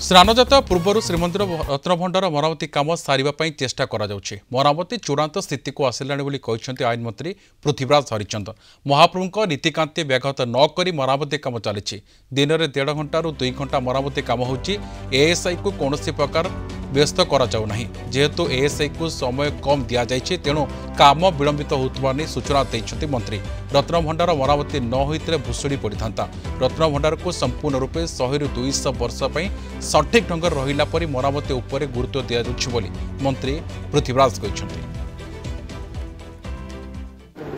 स्नानजात्रा पूर्व श्रीमंदिर रत्नभंडार मरामती काम सारे चेष्टा मरामती चूड़ांत स्थिति को आसिलानी आईन मंत्री पृथ्वीराज हरिचंद महाप्रभु नीतिकांति व्याघात नक मरामती काम चली दिन में 1.5 घंटा 2 घंटा मरामती काम होएसआई को कौन प्रकार व्यस्त जेहेतु एएसआई को समय कम दि जाए तेणु काम विलंबित होता सूचना देते मंत्री रत्नभंडार मरामती न होते भुशुड़ी पड़ता रत्नभंडार को संपूर्ण रूपे 100 ରୁ 200 वर्ष सठिक ढंग रहिला परि मरामती उपरे गुरुत्व दिया जाउछि बोली मंत्री पृथ्वीराज कहछन्ति।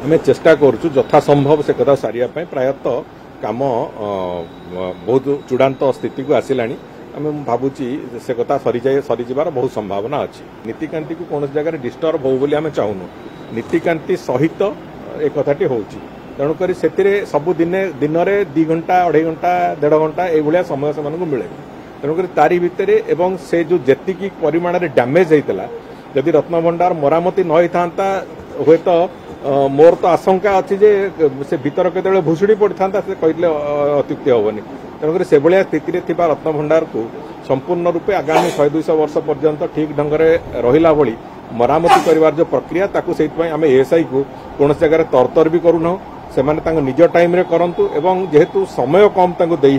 आमे चेष्टा करूछु यथा संभव से कथा सारिया पय प्रायतः काम बहुत चूड़ांत स्थिति को आसिलानी आमे भाबुची से कथा सरी जिबार बहुत संभावना अछि। नीतिकांति को कौन जगह डिस्टर्ब हो बोली आमे चाहुनु नीतिकांति सहित एक कथाटी होउछि तेणुक सबु दिन में 2 घंटा 2.5 घंटा 1.5 घंटा ये समय से मिले तेणुक तारी भितर एवं से जो जेतिकी परिमाण में डैमेज होता जदि रत्नभंडार मरामती न होता हुए तो मोर तो आशंका अच्छी जे से भीतर केतबेले भुशुड़ी पड़ता से कहले अत्युक्ति हेनी तेणुक से भाया स्थिति में रत्नभंडार को संपूर्ण रूपे आगामी 100-200 वर्ष पर्यंत ठीक ढंग से रहिला भली मरामती करिवार जो प्रक्रिया ताकू से आम एएसआई को कौन जगह तरतर भी करूना से निज टाइम रे करंतु एवं जेहेतु समय कम दे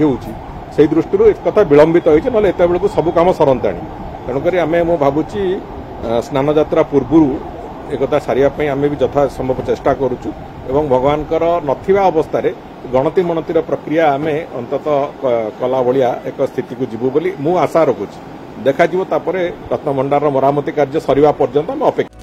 से दृष्टि एक कथा विलंबित होती ना एत बेलू सब कम सरंताणी तेणुक आम मु भावुची स्नान यात्रा पूर्व एक सारे आम भी यथा संभव चेष्टा करुचु एवं भगवान नथिबा अवस्था गणति मणतिर प्रक्रिया आम अंतत कला भलिया एक स्थिति को जीवु बोली मु आशा रखुची देखा रत्नभंडार मरामती कार्य सरिबा पर्यंत आम अपेक्षा।